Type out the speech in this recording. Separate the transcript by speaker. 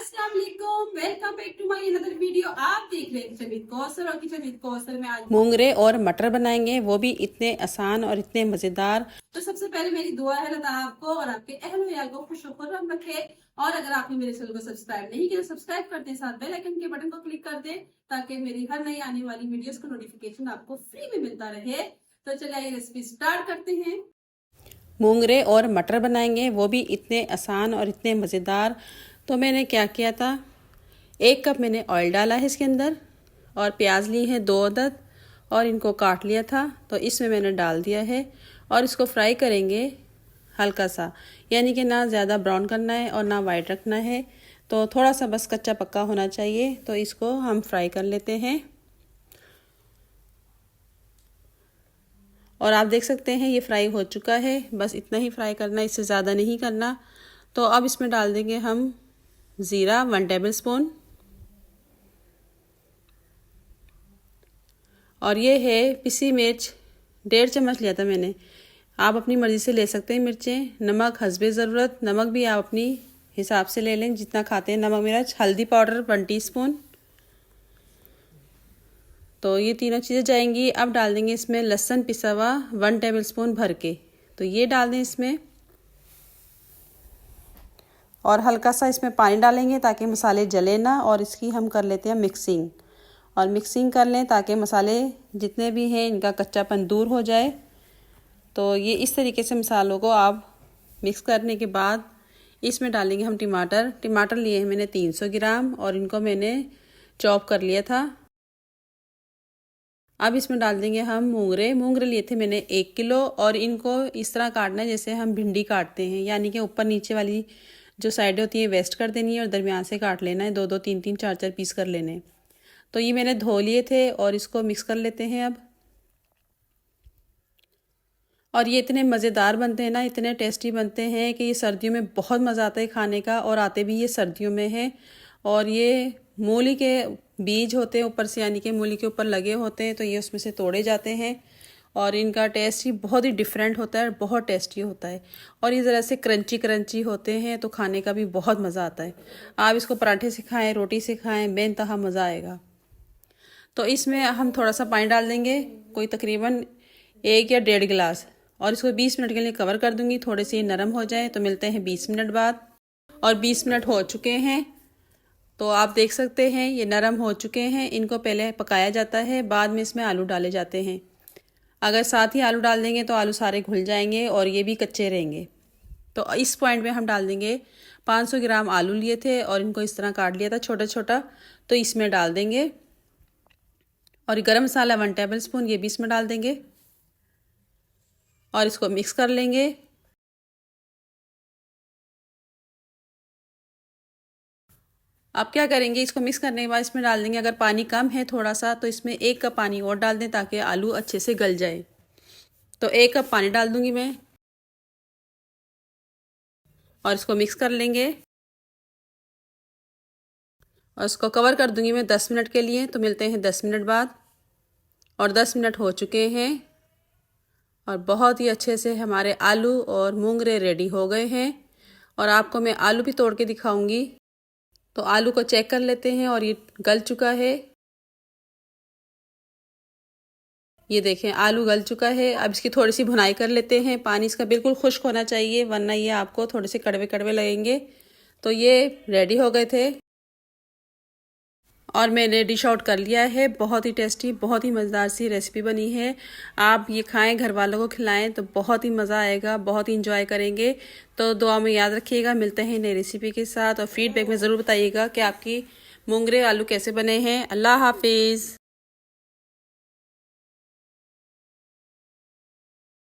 Speaker 1: अस्सलाम वालेकुम, welcome back to my another video. आप देख रहे हैं किचन विद कौसर और किचन विद कौसर में आज
Speaker 2: मूंगरे और मटर बनाएंगे, वो भी इतने आसान और इतने मज़ेदार।
Speaker 1: तो सबसे पहले मेरी दुआ है अल्लाह ताला आपको और आपके अहल वयाल को खुश खुर्रम रखे। और अगर आपने मेरे चैनल को सब्सक्राइब नहीं किया तो सब्सक्राइब कर दें, साथ बेल आइकन के बटन को क्लिक कर दें ताकि मेरी हर नई आने वाली वीडियोस का नोटिफिकेशन आपको फ्री में मिलता रहे। तो चलिए रेसिपी स्टार्ट करते हैं।
Speaker 2: मूंगरे और मटर बनाएंगे, वो भी इतने आसान और इतने मज़ेदार। तो मैंने क्या किया था, 1 कप मैंने ऑयल डाला है इसके अंदर, और प्याज ली है 2 अदद और इनको काट लिया था। तो इसमें मैंने डाल दिया है और इसको फ्राई करेंगे हल्का सा, यानी कि ना ज़्यादा ब्राउन करना है और ना वाइट रखना है। तो थोड़ा सा बस कच्चा पक्का होना चाहिए। तो इसको हम फ्राई कर लेते हैं। और आप देख सकते हैं ये फ्राई हो चुका है। बस इतना ही फ्राई करना, इससे ज़्यादा नहीं करना। तो अब इसमें डाल देंगे हम ज़ीरा 1 टेबल स्पून, और ये है पिसी मिर्च 1.5 चम्मच लिया था मैंने। आप अपनी मर्ज़ी से ले सकते हैं मिर्चें। नमक हस्बे ज़रूरत, नमक भी आप अपनी हिसाब से ले लें जितना खाते हैं नमक मिर्च। हल्दी पाउडर 1 टीस्पून। तो ये तीनों चीज़ें जाएंगी। अब डाल देंगे इसमें लहसुन पिसा हुआ 1 टेबल स्पून भर के। तो ये डाल दें इसमें, और हल्का सा इसमें पानी डालेंगे ताकि मसाले जले ना। और इसकी हम कर लेते हैं मिक्सिंग, और मिक्सिंग कर लें ताकि मसाले जितने भी हैं इनका कच्चापन दूर हो जाए। तो ये इस तरीके से मसालों को आप मिक्स करने के बाद इसमें डालेंगे हम टमाटर लिए हैं मैंने 300 ग्राम, और इनको मैंने चॉप कर लिया था। अब इसमें डाल देंगे हम मूंगरे लिए थे मैंने 1 किलो, और इनको इस तरह काटना है जैसे हम भिंडी काटते हैं, यानी कि ऊपर नीचे वाली जो साइडें होती है वेस्ट कर देनी है और दरमियान से काट लेना है। 2-2 3-3 4-4 पीस कर लेने। तो ये मैंने धो लिए थे और इसको मिक्स कर लेते हैं अब। और ये इतने मज़ेदार बनते हैं ना, इतने टेस्टी बनते हैं कि ये सर्दियों में बहुत मज़ा आता है खाने का, और आते भी ये सर्दियों में हैं। और ये मूली के बीज होते हैं ऊपर से, यानी कि मूली के ऊपर लगे होते हैं, तो ये उसमें से तोड़े जाते हैं। और इनका टेस्ट ही बहुत ही डिफरेंट होता है, बहुत टेस्टी होता है। और ये ज़रा से क्रंची क्रंची होते हैं, तो खाने का भी बहुत मज़ा आता है। आप इसको पराठे से खाएँ, रोटी से खाएँ, बेनतहा मज़ा आएगा। तो इसमें हम थोड़ा सा पानी डाल देंगे, कोई तकरीबन 1 या 1.5 गिलास, और इसको 20 मिनट के लिए कवर कर दूंगी, थोड़े से नरम हो जाए। तो मिलते हैं 20 मिनट बाद। और 20 मिनट हो चुके हैं, तो आप देख सकते हैं ये नरम हो चुके हैं। इनको पहले पकाया जाता है, बाद में इसमें आलू डाले जाते हैं। अगर साथ ही आलू डाल देंगे तो आलू सारे घुल जाएंगे और ये भी कच्चे रहेंगे। तो इस पॉइंट में हम डाल देंगे 500 ग्राम आलू लिए थे और इनको इस तरह काट लिया था छोटा छोटा, तो इसमें डाल देंगे। और गरम मसाला 1 टेबल स्पून, ये भी इसमें डाल देंगे और इसको मिक्स कर लेंगे। अब क्या करेंगे, इसको मिक्स करने के बाद इसमें डाल देंगे, अगर पानी कम है थोड़ा सा तो इसमें 1 कप पानी और डाल दें ताकि आलू अच्छे से गल जाए। तो 1 कप पानी डाल दूंगी मैं, और इसको मिक्स कर लेंगे और इसको कवर कर दूंगी मैं 10 मिनट के लिए। तो मिलते हैं 10 मिनट बाद। और 10 मिनट हो चुके हैं और बहुत ही अच्छे से हमारे आलू और मूंगरे रेडी हो गए हैं। और आपको मैं आलू भी तोड़ के दिखाऊंगी। तो आलू को चेक कर लेते हैं, और ये गल चुका है। ये देखें आलू गल चुका है। अब इसकी थोड़ी सी भुनाई कर लेते हैं। पानी इसका बिल्कुल खुश्क होना चाहिए, वरना ये आपको थोड़े से कड़वे कड़वे लगेंगे। तो ये रेडी हो गए थे और मैंने डिश आउट कर लिया है। बहुत ही टेस्टी, बहुत ही मज़ेदार सी रेसिपी बनी है। आप ये खाएं, घर वालों को खिलाएं तो बहुत ही मज़ा आएगा, बहुत ही इंजॉय करेंगे। तो दुआ में याद रखिएगा। मिलते हैं नई रेसिपी के साथ, और फीडबैक में ज़रूर बताइएगा कि आपकी मूंगरे आलू कैसे बने हैं। अल्लाह हाफिज़।